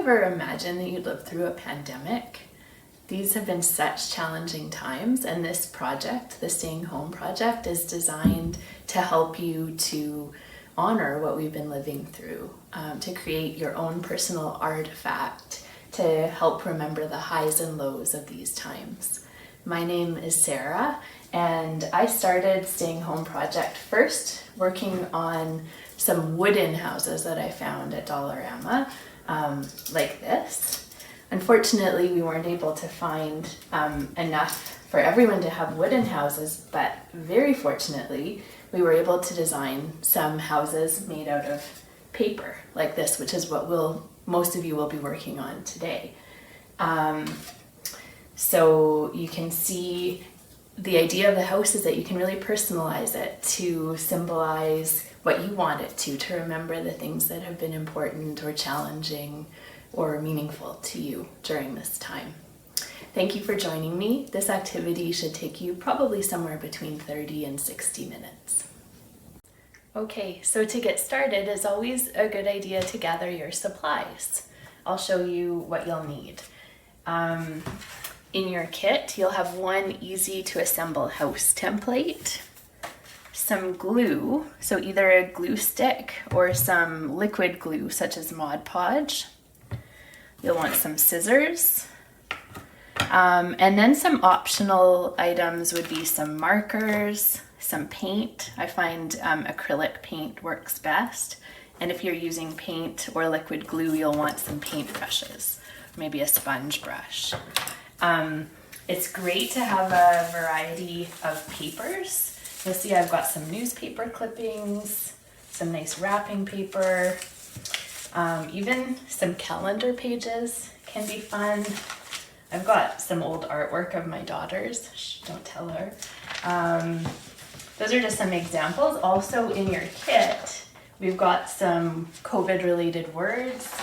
ever imagine that you'd live through a pandemic? These have been such challenging times, and this project, the Staying Home Project, is designed to help you to honor what we've been living through, to create your own personal artifact, to help remember the highs and lows of these times. My name is Sarah, and I started Staying Home Project first working on some wooden houses that I found at Dollarama, like this. Unfortunately, we weren't able to find enough for everyone to have wooden houses, but very fortunately, we were able to design some houses made out of paper like this, which is what most of you will be working on today. So you can see the idea of the house is that you can really personalize it to symbolize what you want it to remember the things that have been important or challenging or meaningful to you during this time. Thank you for joining me. This activity should take you probably somewhere between 30 and 60 minutes. Okay, so to get started, it's always a good idea to gather your supplies. I'll show you what you'll need. In your kit, you'll have one easy to assemble house template, some glue, so either a glue stick or some liquid glue such as Mod Podge. You'll want some scissors, and then some optional items would be some markers, some paint. I find acrylic paint works best, and if you're using paint or liquid glue, you'll want some paint brushes, maybe a sponge brush. It's great to have a variety of papers. You'll see I've got some newspaper clippings, some nice wrapping paper, even some calendar pages can be fun. I've got some old artwork of my daughter's. Shh, don't tell her. Those are just some examples. Also in your kit, we've got some COVID-related words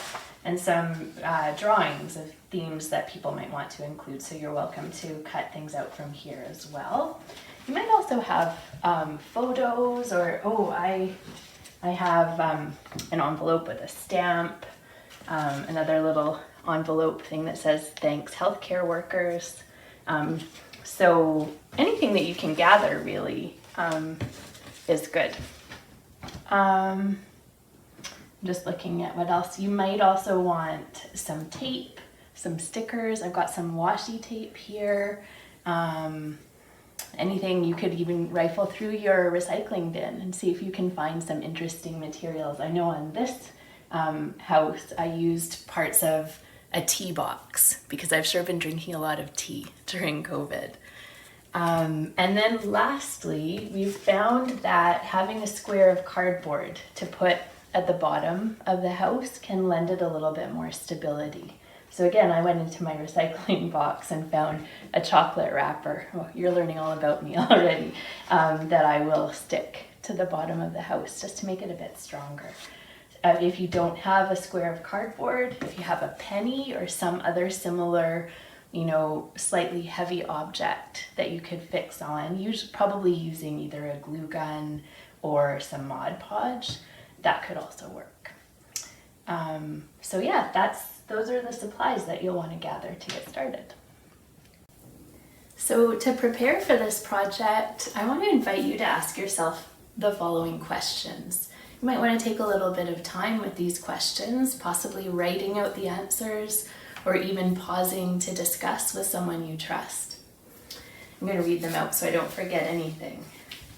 and some drawings of themes that people might want to include, so you're welcome to cut things out from here as well. You might also have photos, or I have an envelope with a stamp, another little envelope thing that says thanks healthcare workers. So anything that you can gather really is good. I'm just looking at what else. You might also want some tape, some stickers. I've got some washi tape here. Anything. You could even rifle through your recycling bin and see if you can find some interesting materials. I know on this house I used parts of a tea box because I've sure been drinking a lot of tea during COVID. And then lastly, we've found that having a square of cardboard to put at the bottom of the house can lend it a little bit more stability. So again, I went into my recycling box and found a chocolate wrapper. Oh, you're learning all about me already. That I will stick to the bottom of the house just to make it a bit stronger. If you don't have a square of cardboard, if you have a penny or some other similar, slightly heavy object that you could fix on, probably using either a glue gun or some Mod Podge, that could also work. So yeah, those are the supplies that you'll want to gather to get started. So to prepare for this project, I want to invite you to ask yourself the following questions. You might want to take a little bit of time with these questions, possibly writing out the answers, or even pausing to discuss with someone you trust. I'm going to read them out so I don't forget anything.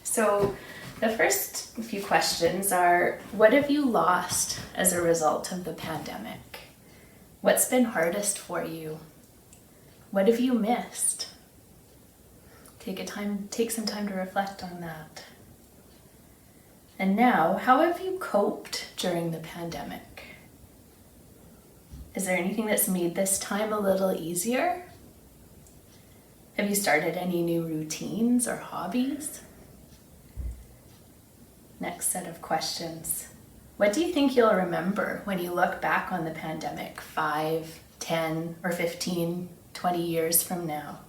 So the first few questions are, what have you lost as a result of the pandemic? What's been hardest for you? What have you missed? Take some time to reflect on that. And now, how have you coped during the pandemic? Is there anything that's made this time a little easier? Have you started any new routines or hobbies? Next set of questions. What do you think you'll remember when you look back on the pandemic 5, 10, or 15, 20 years from now?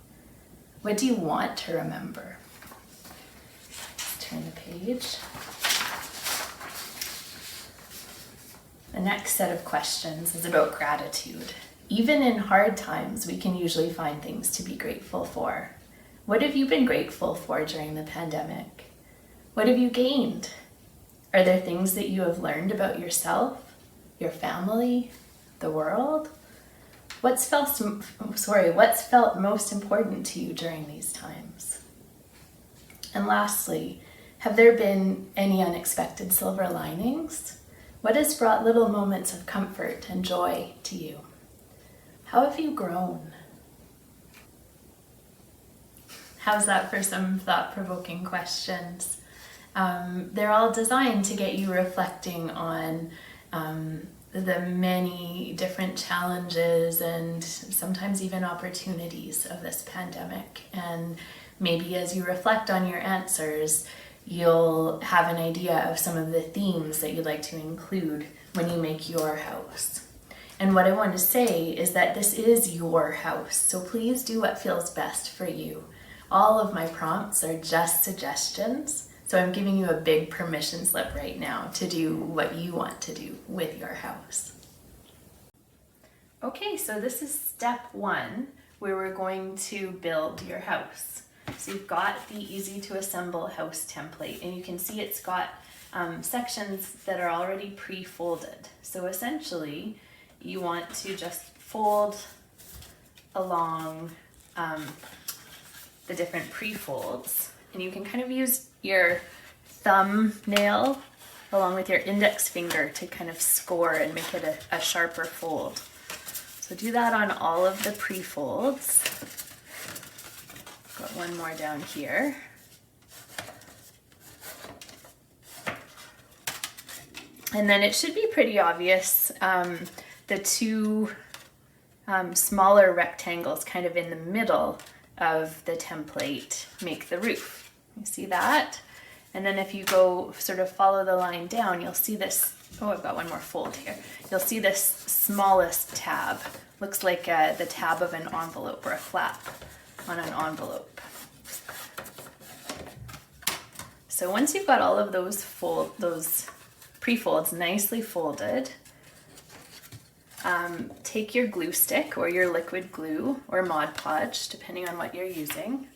What do you want to remember? Let's turn the page. The next set of questions is about gratitude. Even in hard times, we can usually find things to be grateful for. What have you been grateful for during the pandemic? What have you gained? Are there things that you have learned about yourself, your family, the world? What's felt most important to you during these times? And lastly, have there been any unexpected silver linings? What has brought little moments of comfort and joy to you? How have you grown? How's that for some thought-provoking questions? They're all designed to get you reflecting on the many different challenges and sometimes even opportunities of this pandemic. And maybe as you reflect on your answers, you'll have an idea of some of the themes that you'd like to include when you make your house. And what I want to say is that this is your house, so please do what feels best for you. All of my prompts are just suggestions, so I'm giving you a big permission slip right now to do what you want to do with your house. Okay, so this is step 1, where we're going to build your house. So you've got the easy to assemble house template, and you can see it's got sections that are already pre-folded. So essentially, you want to just fold along the different pre-folds, and you can kind of use your thumbnail along with your index finger to kind of score and make it a sharper fold. So do that on all of the pre-folds. Got one more down here. And then it should be pretty obvious, the two smaller rectangles kind of in the middle of the template make the roof. You see that? And then if you go sort of follow the line down, you'll see this, oh, I've got one more fold here. You'll see this smallest tab. Looks like the tab of an envelope or a flap on an envelope. So once you've got all of those pre-folds nicely folded, take your glue stick or your liquid glue or Mod Podge, depending on what you're using.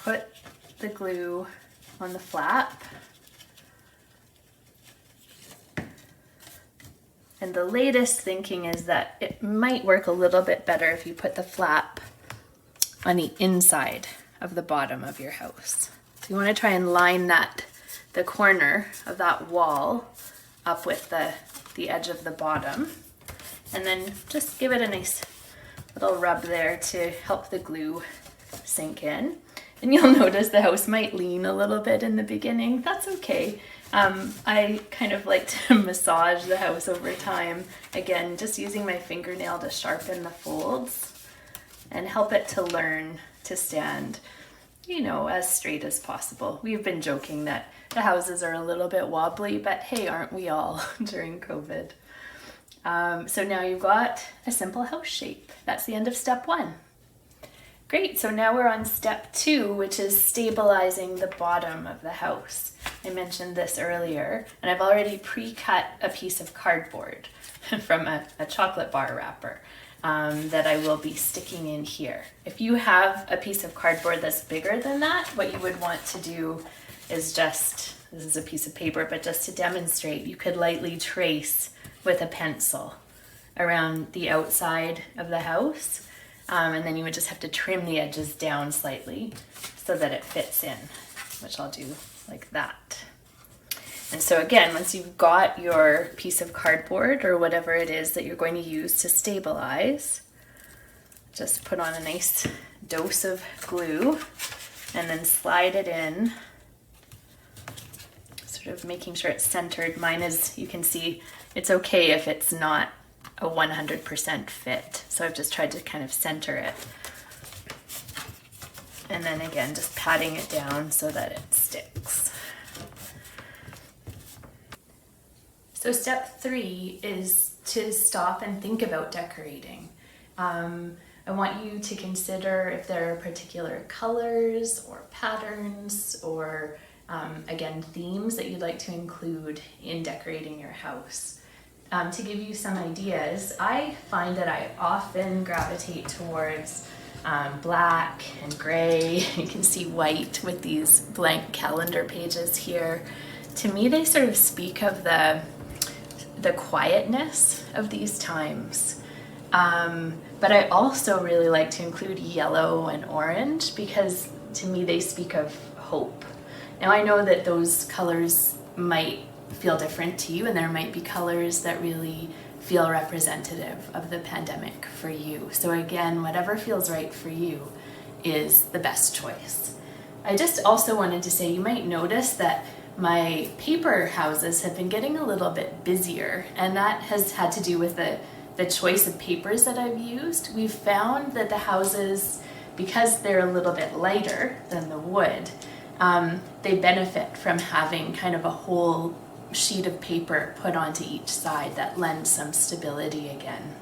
Put the glue on the flap. And the latest thinking is that it might work a little bit better if you put the flap on the inside of the bottom of your house. So you want to try and line the corner of that wall up with the edge of the bottom, and then just give it a nice little rub there to help the glue sink in. And you'll notice the house might lean a little bit in the beginning. That's okay. I kind of like to massage the house over time. Again, just using my fingernail to sharpen the folds and help it to learn to stand, you know, as straight as possible. We've been joking that the houses are a little bit wobbly, but hey, aren't we all during COVID? So now you've got a simple house shape. That's the end of step 1. Great, so now we're on step 2, which is stabilizing the bottom of the house. I mentioned this earlier, and I've already pre-cut a piece of cardboard from a chocolate bar wrapper that I will be sticking in here. If you have a piece of cardboard that's bigger than that, what you would want to do is just, this is a piece of paper, but just to demonstrate, you could lightly trace with a pencil around the outside of the house. And then you would just have to trim the edges down slightly so that it fits in, which I'll do like that. And so again, once you've got your piece of cardboard or whatever it is that you're going to use to stabilize, just put on a nice dose of glue and then slide it in, sort of making sure it's centered. Mine is, you can see, it's okay if it's not a 100% fit. So I've just tried to kind of center it. And then again, just patting it down so that it sticks. So step 3 is to stop and think about decorating. I want you to consider if there are particular colors or patterns or again, themes that you'd like to include in decorating your house. To give you some ideas, I find that I often gravitate towards black and gray. You can see white with these blank calendar pages here. To me, they sort of speak of the quietness of these times. But I also really like to include yellow and orange because to me they speak of hope. Now I know that those colors might feel different to you, and there might be colors that really feel representative of the pandemic for you. So again, whatever feels right for you is the best choice. I just also wanted to say, you might notice that my paper houses have been getting a little bit busier, and that has had to do with the choice of papers that I've used. We've found that the houses, because they're a little bit lighter than the wood, they benefit from having kind of a whole sheet of paper put onto each side that lends some stability again.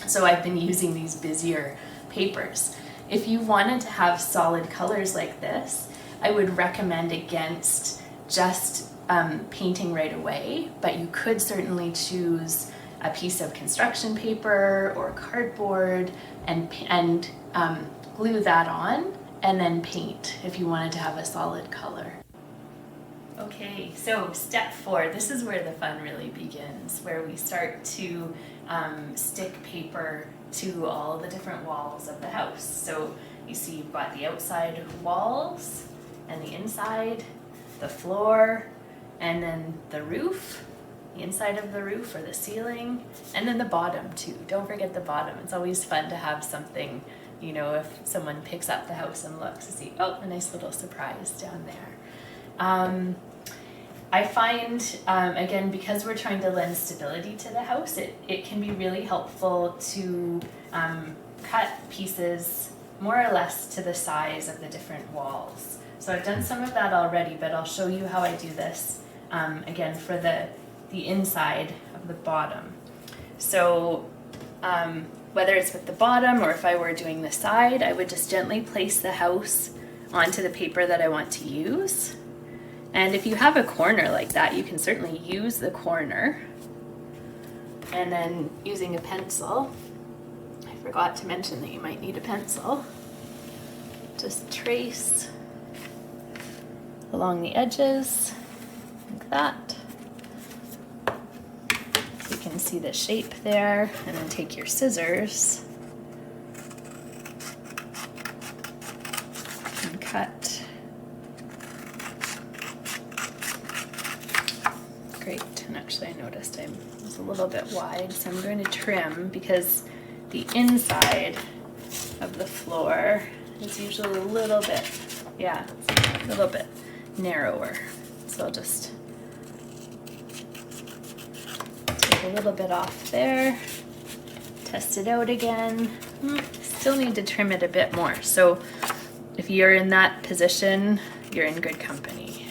So I've been using these busier papers. If you wanted to have solid colors like this, I would recommend against just painting right away, but you could certainly choose a piece of construction paper or cardboard and glue that on and then paint if you wanted to have a solid color. Okay, so step 4, this is where the fun really begins, where we start to stick paper to all the different walls of the house. So you see you've got the outside walls and the inside, the floor, and then the roof, the inside of the roof or the ceiling, and then the bottom too. Don't forget the bottom. It's always fun to have something, you know, if someone picks up the house and looks to see, oh, a nice little surprise down there. I find, again, because we're trying to lend stability to the house, it can be really helpful to cut pieces more or less to the size of the different walls. So I've done some of that already, but I'll show you how I do this, again, for the inside of the bottom. So whether it's with the bottom or if I were doing the side, I would just gently place the house onto the paper that I want to use. And if you have a corner like that, you can certainly use the corner. And then using a pencil, I forgot to mention that you might need a pencil, just trace along the edges like that. So you can see the shape there, and then take your scissors and cut. Great, and actually I noticed I was a little bit wide, so I'm going to trim because the inside of the floor is usually a little bit, yeah, a little bit narrower. So I'll just take a little bit off there, test it out again. Still need to trim it a bit more. So if you're in that position, you're in good company.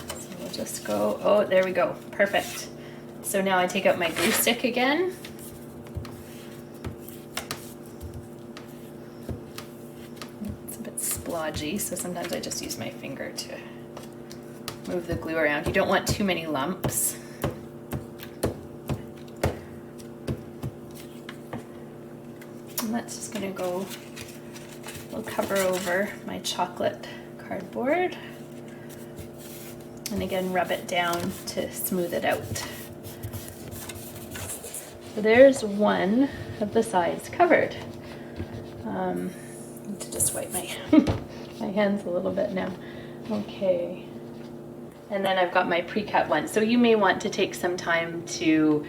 So we'll just go, oh, there we go, perfect. So now I take out my glue stick again. Splodgy, so sometimes I just use my finger to move the glue around. You don't want too many lumps. And that's just gonna go, we'll cover over my chocolate cardboard. And again, rub it down to smooth it out. So there's one of the sides covered. Need to just wipe my my hands a little bit now. Okay. And then I've got my pre-cut one. So you may want to take some time to,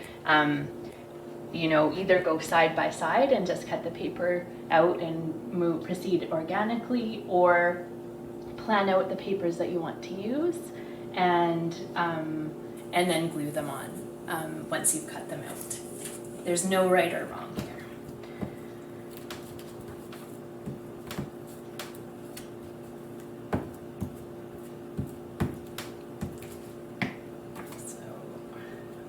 you know, either go side by side and just cut the paper out and proceed organically, or plan out the papers that you want to use and then glue them on once you've cut them out. There's no right or wrong here.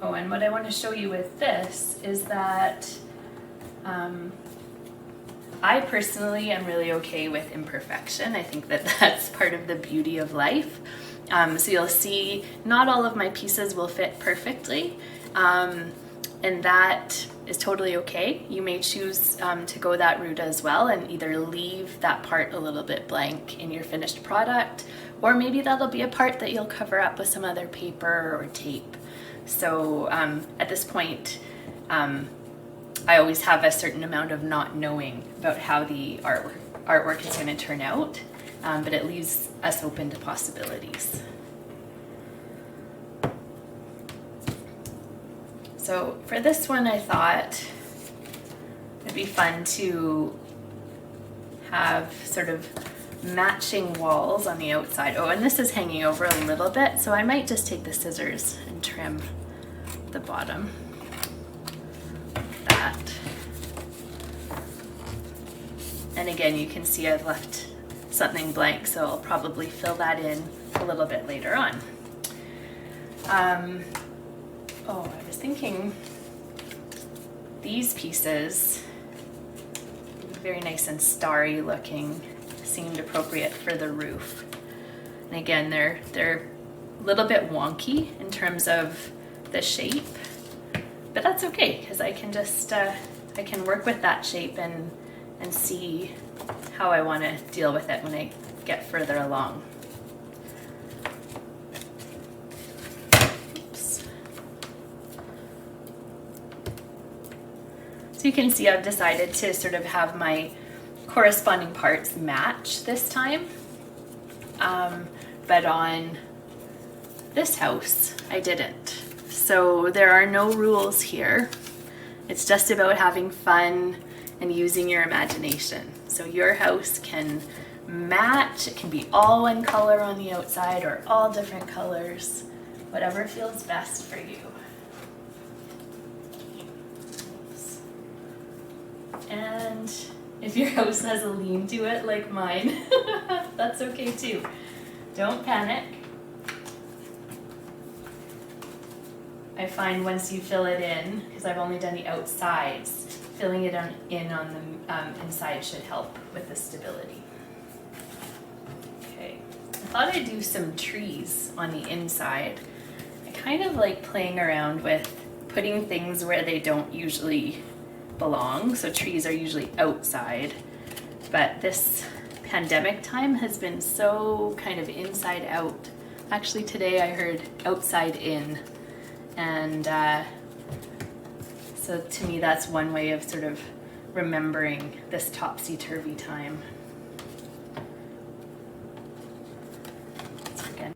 Oh, and what I want to show you with this is that I personally am really okay with imperfection. I think that that's part of the beauty of life. So you'll see not all of my pieces will fit perfectly, and that is totally okay. You may choose to go that route as well and either leave that part a little bit blank in your finished product, or maybe that'll be a part that you'll cover up with some other paper or tape. So at this point, I always have a certain amount of not knowing about how the artwork is going to turn out, but it leaves us open to possibilities. So for this one, I thought it'd be fun to have sort of matching walls on the outside. Oh, and this is hanging over a little bit, so I might just take the scissors and trim the bottom. That. And again, you can see I've left something blank, so I'll probably fill that in a little bit later on. Oh, I was thinking these pieces, very nice and starry looking, seemed appropriate for the roof. And again, they're a little bit wonky in terms of the shape, but that's okay, because I can just I can work with that shape and see how I want to deal with it when I get further along. Oops. So you can see I've decided to sort of have my corresponding parts match this time, but on this house I didn't. So there are no rules here. It's just about having fun and using your imagination. So your house can match, it can be all one color on the outside or all different colors, whatever feels best for you. Oops. And if your house has a lean to it like mine, that's okay too. Don't panic. I find once you fill it in, because I've only done the outsides, filling it in on the inside should help with the stability. Okay, I thought I'd do some trees on the inside. I kind of like playing around with putting things where they don't usually belong. So trees are usually outside, but this pandemic time has been so kind of inside out. Actually today I heard outside in, and so to me that's one way of sort of remembering this topsy-turvy time. Again.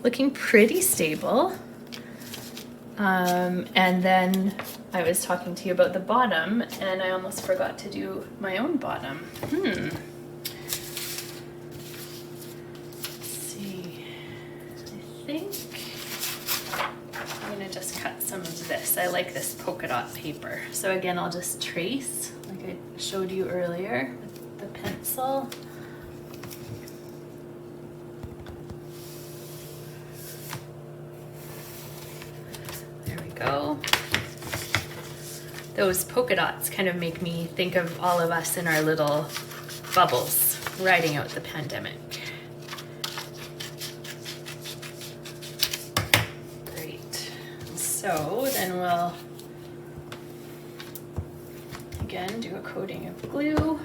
Looking pretty stable. And then I was talking to you about the bottom, and I almost forgot to do my own bottom. Let's see. I think I'm gonna just cut some of this. I like this polka dot paper. So again, I'll just trace like I showed you earlier with the pencil. Go. Those polka dots kind of make me think of all of us in our little bubbles riding out the pandemic. Great. So then we'll again do a coating of glue.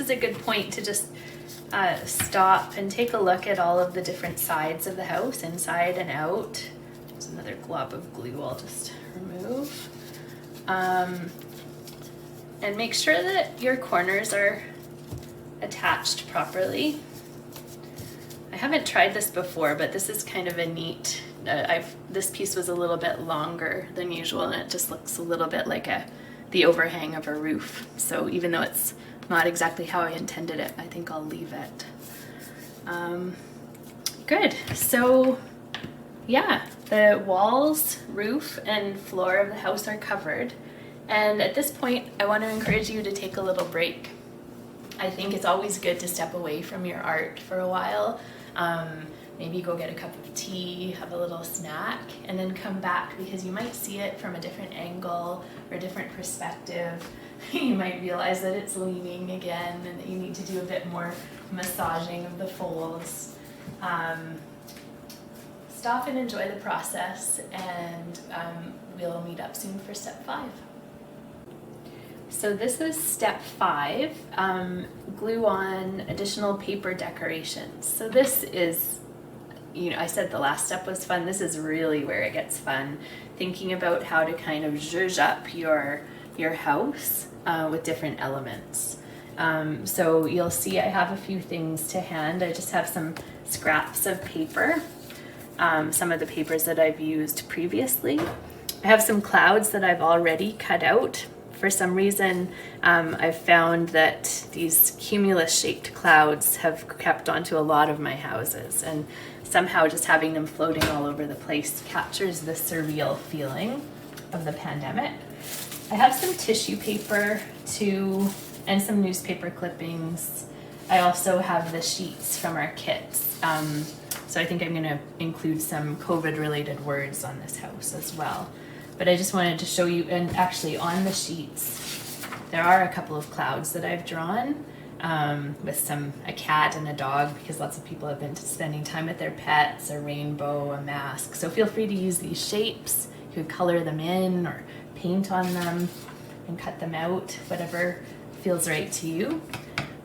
is a good point to just stop and take a look at all of the different sides of the house, inside and out. There's another glob of glue I'll just remove. And make sure that your corners are attached properly. I haven't tried this before, but this is kind of a neat, this piece was a little bit longer than usual, and it just looks a little bit like the overhang of a roof. So even though it's not exactly how I intended it, I think I'll leave it. Good, so yeah, the walls, roof, and floor of the house are covered. And at this point, I want to encourage you to take a little break. I think it's always good to step away from your art for a while. Maybe go get a cup of tea, have a little snack, and then come back, because you might see it from a different angle or a different perspective. You might realize that it's leaning again and that you need to do a bit more massaging of the folds. Stop and enjoy the process, and we'll meet up soon for step 5. So this is step 5, glue on additional paper decorations. So this is, I said the last step was fun. This is really where it gets fun. Thinking about how to kind of zhuzh up your house with different elements. So you'll see I have a few things to hand. I just have some scraps of paper, some of the papers that I've used previously. I have some clouds that I've already cut out. For some reason, I've found that these cumulus-shaped clouds have crept onto a lot of my houses, and somehow just having them floating all over the place captures the surreal feeling of the pandemic. I have some tissue paper too, and some newspaper clippings. I also have the sheets from our kits. So I think I'm going to include some COVID-related words on this house as well. But I just wanted to show you, and actually on the sheets, there are a couple of clouds that I've drawn with a cat and a dog, because lots of people have been spending time with their pets, a rainbow, a mask. So feel free to use these shapes. You could color them in or paint on them and cut them out, whatever feels right to you.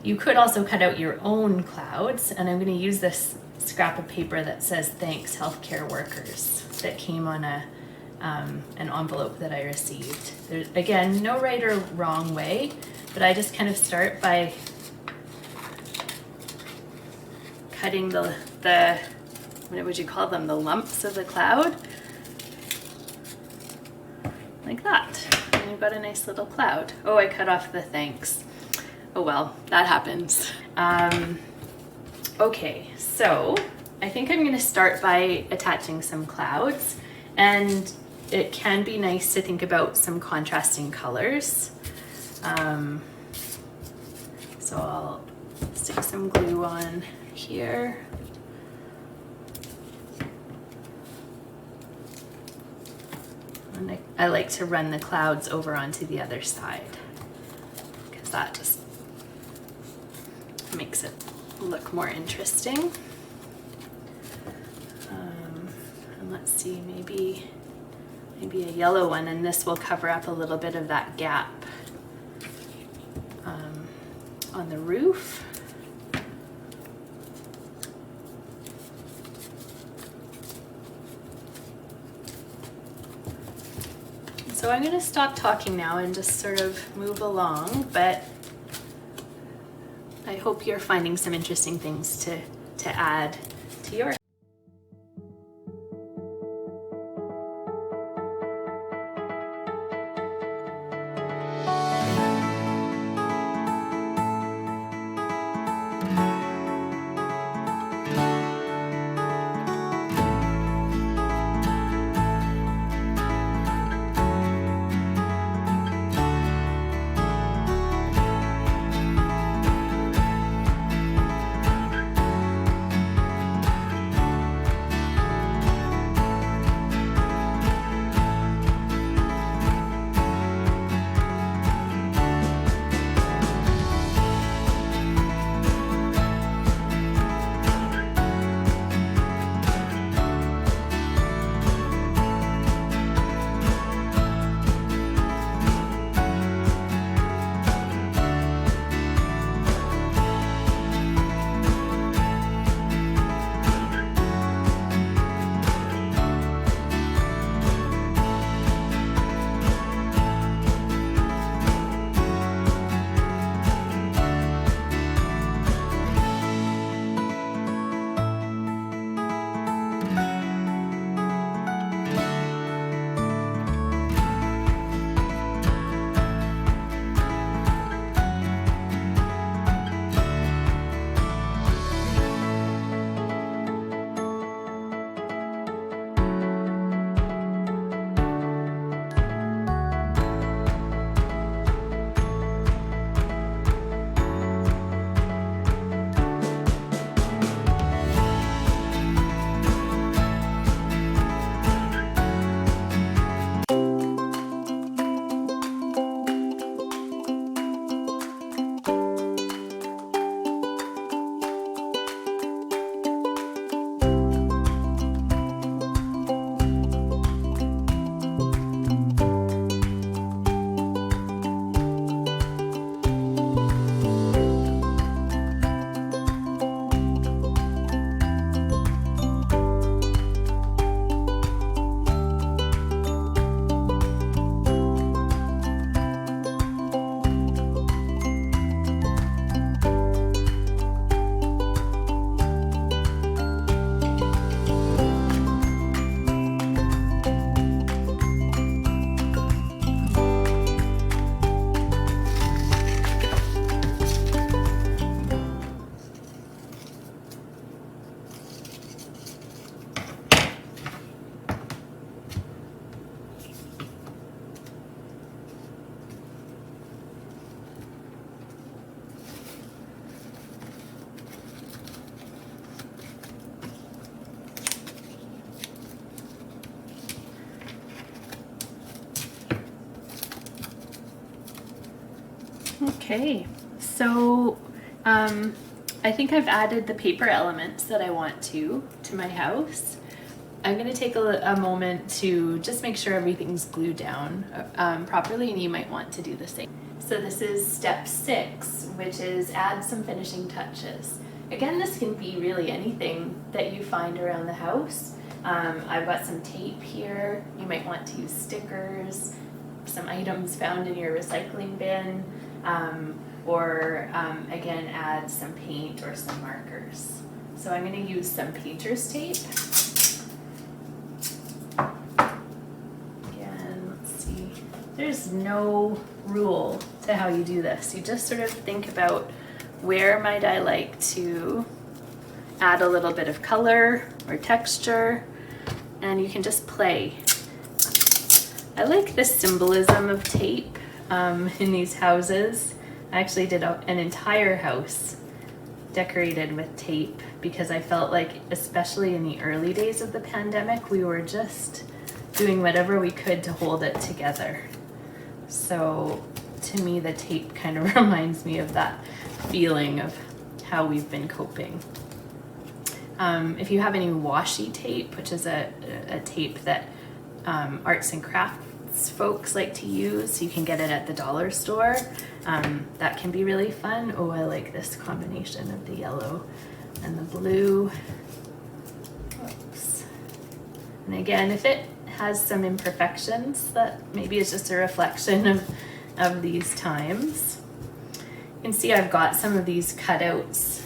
You could also cut out your own clouds, and I'm going to use this scrap of paper that says "Thanks, healthcare workers," that came on an envelope that I received. There's, again, no right or wrong way, but I just kind of start by cutting the what would you call them, the lumps of the cloud, like that. And you've got a nice little cloud. Oh, I cut off the thanks. Oh well, that happens. Okay, so I think I'm going to start by attaching some clouds, and it can be nice to think about some contrasting colors. So I'll stick some glue on here. And I like to run the clouds over onto the other side, because that just makes it look more interesting. And let's see, maybe a yellow one, and this will cover up a little bit of that gap on the roof. So I'm going to stop talking now and just sort of move along, but I hope you're finding some interesting things to add to your Okay, so I think I've added the paper elements that I want to my house. I'm going to take a moment to just make sure everything's glued down properly, and you might want to do the same. So this is step 6, which is add some finishing touches. Again, this can be really anything that you find around the house. I've got some tape here. You might want to use stickers, some items found in your recycling bin, or again, add some paint or some markers. So I'm going to use some painter's tape. Again, let's see. There's no rule to how you do this. You just sort of think about, where might I like to add a little bit of color or texture, and you can just play. I like the symbolism of tape in these houses. I actually did an entire house decorated with tape because I felt like, especially in the early days of the pandemic, we were just doing whatever we could to hold it together. So to me, the tape kind of reminds me of that feeling of how we've been coping. If you have any washi tape, which is a tape that arts and crafts folks like to use, you can get it at the dollar store. That can be really fun. Oh, I like this combination of the yellow and the blue. Oops. And again, if it has some imperfections, that maybe is just a reflection of these times. You can see I've got some of these cutouts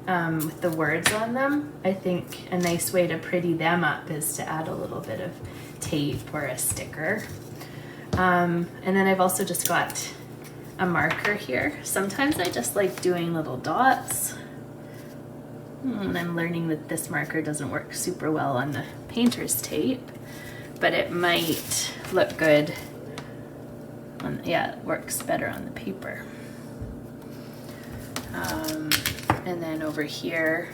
with the words on them. I think a nice way to pretty them up is to add a little bit of tape or a sticker. And then I've also just got a marker here. Sometimes I just like doing little dots. And I'm learning that this marker doesn't work super well on the painter's tape, but it might look good. Yeah, it works better on the paper. And then over here,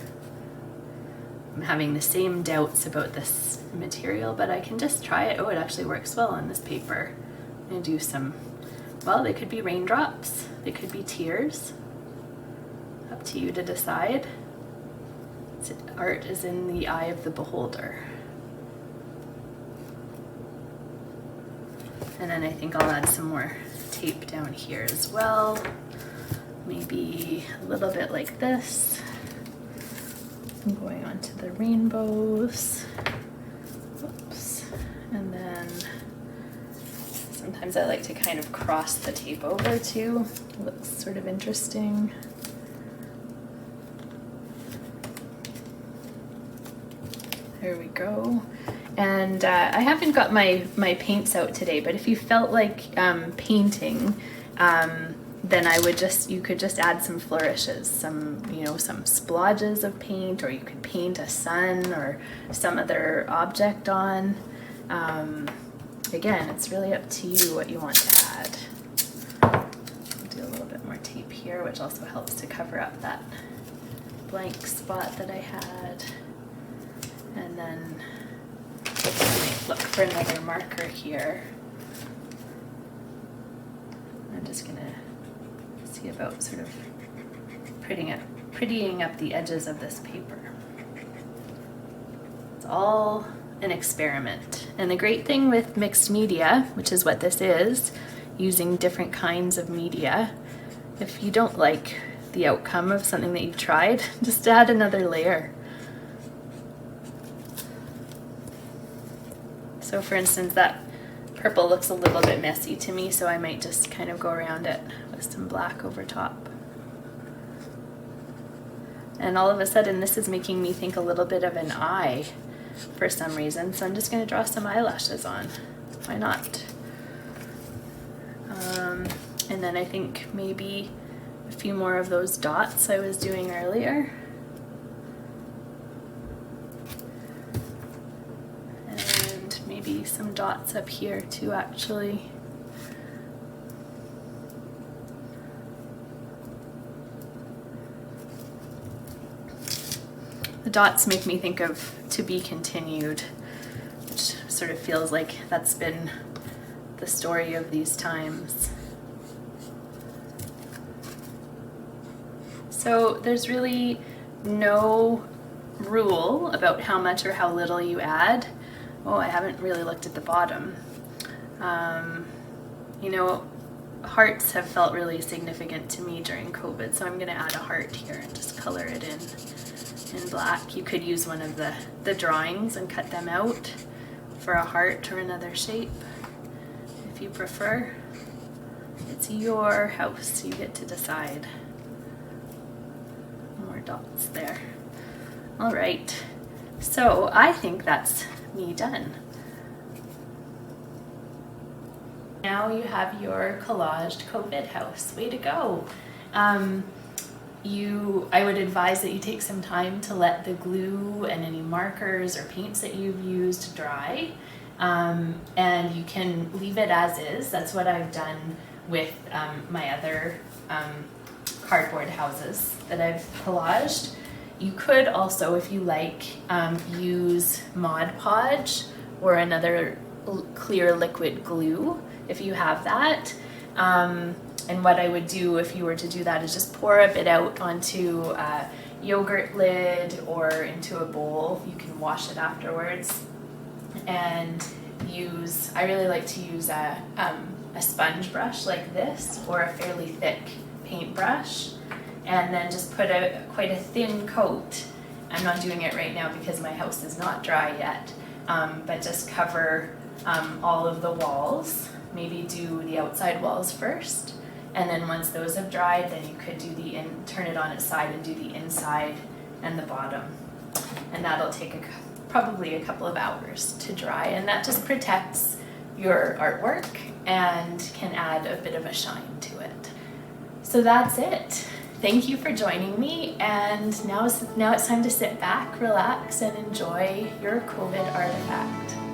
I'm having the same doubts about this material, but I can just try it. Oh, it actually works well on this paper. I'm gonna do some, well, they could be raindrops, they could be tears. Up to you to decide. Art is in the eye of the beholder. And then I think I'll add some more tape down here as well. Maybe a little bit like this. I'm going on to the rainbows. Oops. And then sometimes I like to kind of cross the tape over too. It looks sort of interesting. There we go. And I haven't got my paints out today, but if you felt like painting, then you could just add some flourishes, some splodges of paint, or you could paint a sun or some other object on. Again, it's really up to you what you want to add. I'll do a little bit more tape here, which also helps to cover up that blank spot that I had. And then I might look for another marker here. I'm just gonna see about sort of prettying up the edges of this paper. It's all an experiment. And the great thing with mixed media, which is what this is, using different kinds of media, if you don't like the outcome of something that you've tried, just add another layer. So for instance, that purple looks a little bit messy to me, so I might just kind of go around it with some black over top. And all of a sudden, this is making me think a little bit of an eye for some reason, so I'm just going to draw some eyelashes on. Why not? And then I think maybe a few more of those dots I was doing earlier. And maybe some dots up here too, actually. The dots make me think of To Be Continued, which sort of feels like that's been the story of these times. So there's really no rule about how much or how little you add. Oh, I haven't really looked at the bottom. You know, hearts have felt really significant to me during COVID, so I'm going to add a heart here and just color it in black. You could use one of the drawings and cut them out for a heart or another shape if you prefer. It's your house, you get to decide. More dots there. All right, so I think that's me done. Now you have your collaged COVID house. Way to go. I would advise that you take some time to let the glue and any markers or paints that you've used dry. And you can leave it as is. That's what I've done with my other cardboard houses that I've collaged. You could also, if you like, use Mod Podge or another clear liquid glue if you have that. And what I would do if you were to do that is just pour a bit out onto a yogurt lid or into a bowl. You can wash it afterwards. And I really like to use a sponge brush like this or a fairly thick paintbrush, and then just put quite a thin coat. I'm not doing it right now because my house is not dry yet, but just cover all of the walls. Maybe do the outside walls first, and then once those have dried, then you could do turn it on its side and do the inside and the bottom. And that'll take probably a couple of hours to dry, and that just protects your artwork and can add a bit of a shine to it. So that's it. Thank you for joining me, and now it's time to sit back, relax, and enjoy your COVID artifact.